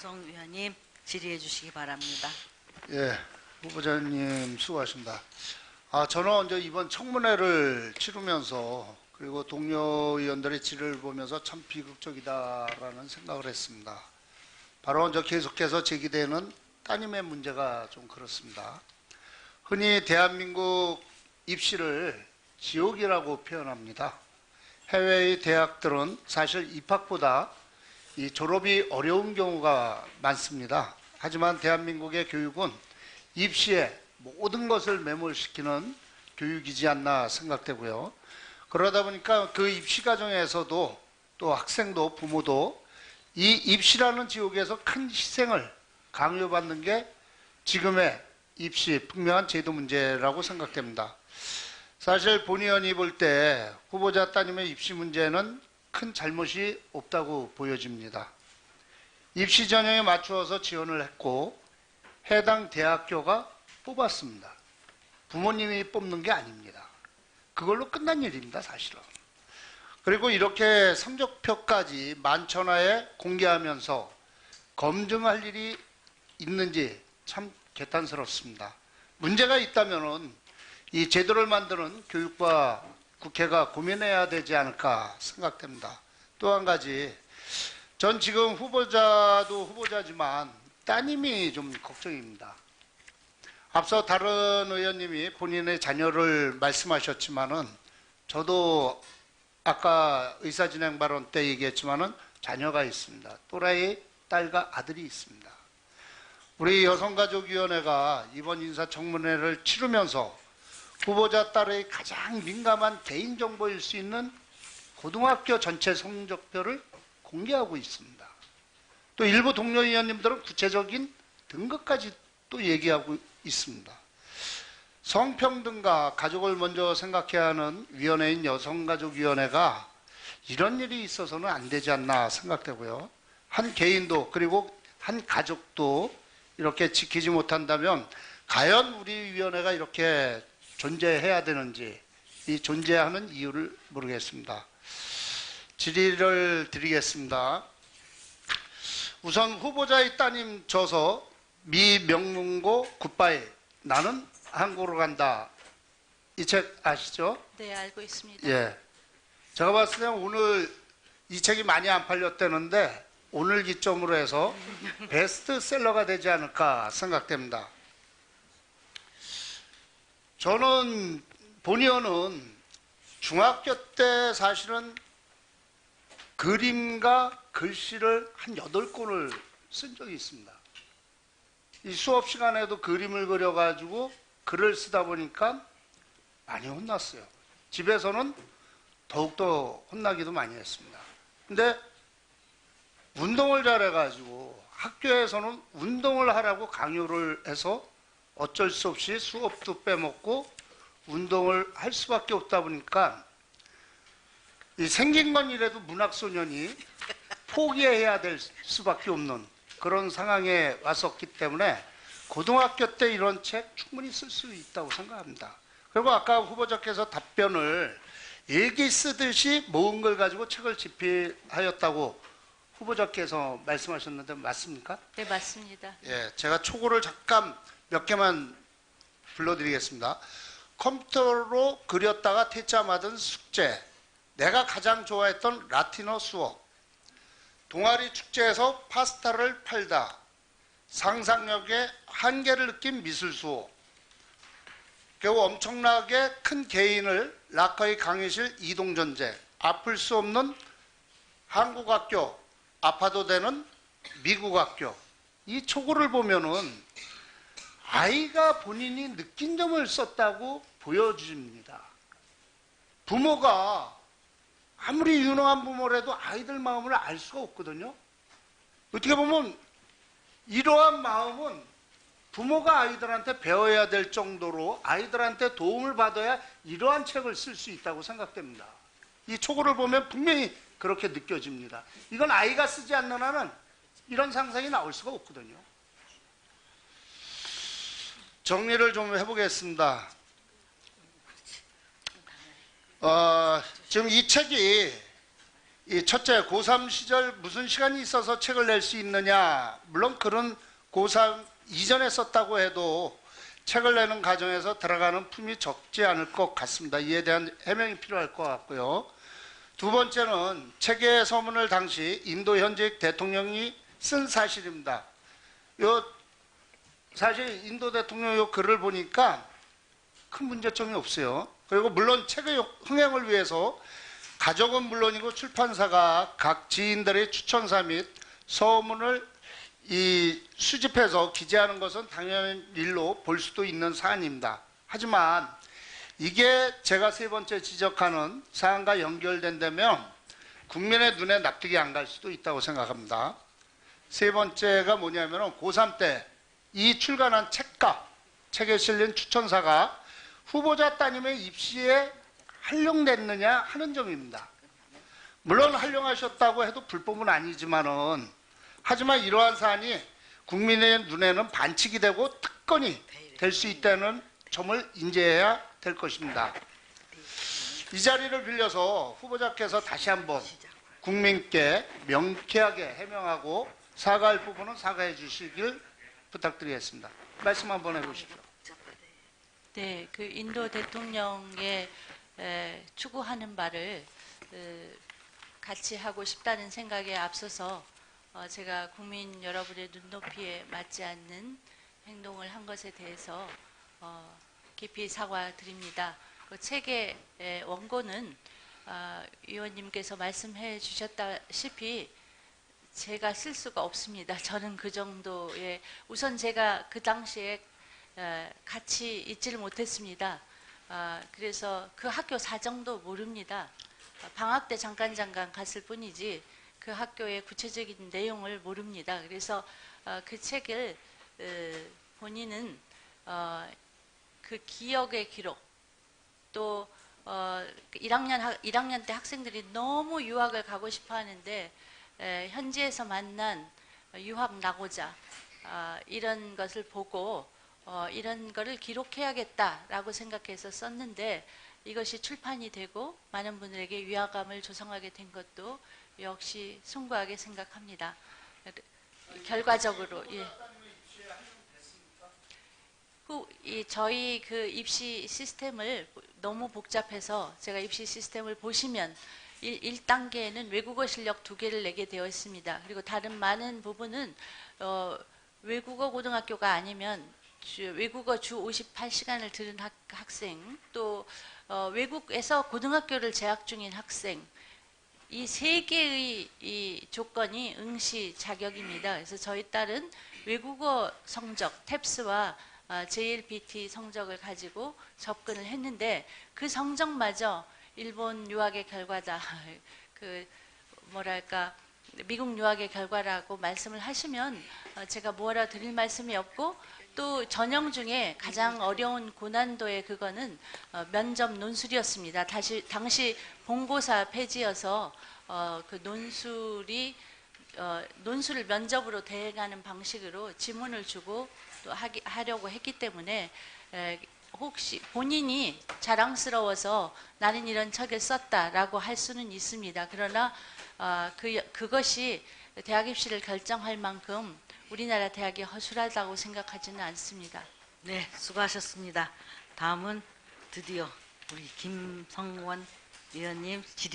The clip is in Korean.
김종성 위원님 질의해 주시기 바랍니다. 예, 후보자님 수고하십니다. 저는 이제 이번 청문회를 치르면서 그리고 동료 의원들의 질의를 보면서 참 비극적이다라는 생각을 했습니다. 바로 이제 계속해서 제기되는 따님의 문제가 좀 그렇습니다. 흔히 대한민국 입시를 지옥이라고 표현합니다. 해외의 대학들은 사실 입학보다 이 졸업이 어려운 경우가 많습니다. 하지만 대한민국의 교육은 입시에 모든 것을 매몰시키는 교육이지 않나 생각되고요. 그러다 보니까 그 입시 과정에서도 또 학생도 부모도 이 입시라는 지옥에서 큰 희생을 강요받는 게 지금의 입시 분명한 제도 문제라고 생각됩니다. 사실 본 의원이 볼 때 후보자 따님의 입시 문제는 큰 잘못이 없다고 보여집니다. 입시 전형에 맞추어서 지원을 했고 해당 대학교가 뽑았습니다. 부모님이 뽑는 게 아닙니다. 그걸로 끝난 일입니다, 사실은. 그리고 이렇게 성적표까지 만천하에 공개하면서 검증할 일이 있는지 참 개탄스럽습니다. 문제가 있다면은 이 제도를 만드는 교육부와 국회가 고민해야 되지 않을까 생각됩니다. 또 한 가지, 전 지금 후보자도 후보자지만 따님이 좀 걱정입니다. 앞서 다른 의원님이 본인의 자녀를 말씀하셨지만은 저도 아까 의사진행 발언 때 얘기했지만은 자녀가 있습니다. 또라이 딸과 아들이 있습니다. 우리 여성가족위원회가 이번 인사청문회를 치르면서 후보자 딸의 가장 민감한 개인정보일 수 있는 고등학교 전체 성적표를 공개하고 있습니다. 또 일부 동료 의원님들은 구체적인 등급까지 또 얘기하고 있습니다. 성평등과 가족을 먼저 생각해야 하는 위원회인 여성가족위원회가 이런 일이 있어서는 안 되지 않나 생각되고요. 한 개인도 그리고 한 가족도 이렇게 지키지 못한다면 과연 우리 위원회가 이렇게 존재해야 되는지 이 존재하는 이유를 모르겠습니다. 질의를 드리겠습니다. 우선 후보자의 따님 저서 미명문고 굿바이 나는 한국으로 간다. 이 책 아시죠? 네, 알고 있습니다. 예. 제가 봤을 때 오늘 이 책이 많이 안 팔렸다는데 오늘 기점으로 해서 베스트셀러가 되지 않을까 생각됩니다. 저는 본 의원은 중학교 때 사실은 그림과 글씨를 한 8권을 쓴 적이 있습니다. 이 수업 시간에도 그림을 그려가지고 글을 쓰다 보니까 많이 혼났어요. 집에서는 더욱더 혼나기도 많이 했습니다. 근데 운동을 잘해가지고 학교에서는 운동을 하라고 강요를 해서 어쩔 수 없이 수업도 빼먹고 운동을 할 수밖에 없다 보니까 이 생긴 건 이래도 문학소년이 포기해야 될 수밖에 없는 그런 상황에 왔었기 때문에 고등학교 때 이런 책 충분히 쓸 수 있다고 생각합니다. 그리고 아까 후보자께서 답변을 일기 쓰듯이 모은 걸 가지고 책을 집필하였다고 후보자께서 말씀하셨는데 맞습니까? 네, 맞습니다. 예, 제가 초고를 잠깐 몇 개만 불러드리겠습니다. 컴퓨터로 그렸다가 퇴짜 맞은 숙제, 내가 가장 좋아했던 라틴어 수업, 동아리 축제에서 파스타를 팔다, 상상력의 한계를 느낀 미술 수업, 겨우 엄청나게 큰 개인을 락커의 강의실 이동전쟁, 아플 수 없는 한국학교, 아파도 되는 미국학교. 이 초고를 보면은 아이가 본인이 느낀 점을 썼다고 보여집니다. 부모가 아무리 유능한 부모라도 아이들 마음을 알 수가 없거든요. 어떻게 보면 이러한 마음은 부모가 아이들한테 배워야 될 정도로 아이들한테 도움을 받아야 이러한 책을 쓸 수 있다고 생각됩니다. 이 초고를 보면 분명히 그렇게 느껴집니다. 이건 아이가 쓰지 않는 한은 이런 상상이 나올 수가 없거든요. 정리를 좀 해보겠습니다. 지금 이 책이 이 첫째, 고3 시절 무슨 시간이 있어서 책을 낼 수 있느냐. 물론 그런 고3 이전에 썼다고 해도 책을 내는 과정에서 들어가는 품이 적지 않을 것 같습니다. 이에 대한 해명이 필요할 것 같고요. 두 번째는 책의 서문을 당시 인도 현직 대통령이 쓴 사실입니다. 사실 인도 대통령 요 글을 보니까 큰 문제점이 없어요. 그리고 물론 책의 흥행을 위해서 가족은 물론이고 출판사가 각 지인들의 추천사 및 서문을 수집해서 기재하는 것은 당연한 일로 볼 수도 있는 사안입니다. 하지만 이게 제가 세 번째 지적하는 사안과 연결된다면 국민의 눈에 납득이 안 갈 수도 있다고 생각합니다. 세 번째가 뭐냐면 고3 때 이 출간한 책과 책에 실린 추천사가 후보자 따님의 입시에 활용됐느냐 하는 점입니다. 물론 활용하셨다고 해도 불법은 아니지만은 하지만 이러한 사안이 국민의 눈에는 반칙이 되고 특권이 될 수 있다는 점을 인지해야 될 것입니다. 이 자리를 빌려서 후보자께서 다시 한번 국민께 명쾌하게 해명하고 사과할 부분은 사과해 주시길 부탁드리겠습니다. 말씀 한번 해보십시오. 네, 그 인도 대통령의 추구하는 바를 같이 하고 싶다는 생각에 앞서서 제가 국민 여러분의 눈높이에 맞지 않는 행동을 한 것에 대해서 깊이 사과드립니다. 그 책의 원고는 위원님께서 말씀해 주셨다시피 제가 쓸 수가 없습니다. 저는 그 정도의 우선 제가 그 당시에 같이 있지를 못했습니다. 그래서 그 학교 사정도 모릅니다. 방학 때 잠깐 갔을 뿐이지 그 학교의 구체적인 내용을 모릅니다. 그래서 그 책을 본인은 그 기억의 기록 또 1학년 때 학생들이 너무 유학을 가고 싶어 하는데 현지에서 만난 유학 낙오자 이런 것을 보고 이런 거를 기록해야겠다라고 생각해서 썼는데 이것이 출판이 되고 많은 분들에게 위화감을 조성하게 된 것도 역시 숭고하게 생각합니다. 결과적으로 저희 그 입시 시스템을 너무 복잡해서 제가 입시 시스템을 보시면 1단계에는 외국어 실력 2개를 내게 되어 있습니다. 그리고 다른 많은 부분은 외국어 고등학교가 아니면 외국어 주 58시간을 들은 학생, 또 외국에서 고등학교를 재학 중인 학생, 이 3개의 이 조건이 응시 자격입니다. 그래서 저희 딸은 외국어 성적, 탭스와 JLPT 성적을 가지고 접근을 했는데 그 성적마저 일본 유학의 결과다. 미국 유학의 결과라고 말씀을 하시면 제가 뭐라 드릴 말씀이 없고 또 전형 중에 가장 어려운 고난도의 그거는 면접 논술이었습니다. 당시 본고사 폐지여서 그 논술을 면접으로 대행하는 방식으로 지문을 주고 또 하려고 했기 때문에 혹시 본인이 자랑스러워서 나는 이런 책을 썼다라고 할 수는 있습니다. 그러나 그것이 대학 입시를 결정할 만큼 우리나라 대학이 허술하다고 생각하지는 않습니다. 네, 수고하셨습니다. 다음은 드디어 우리 김성원 위원님 질의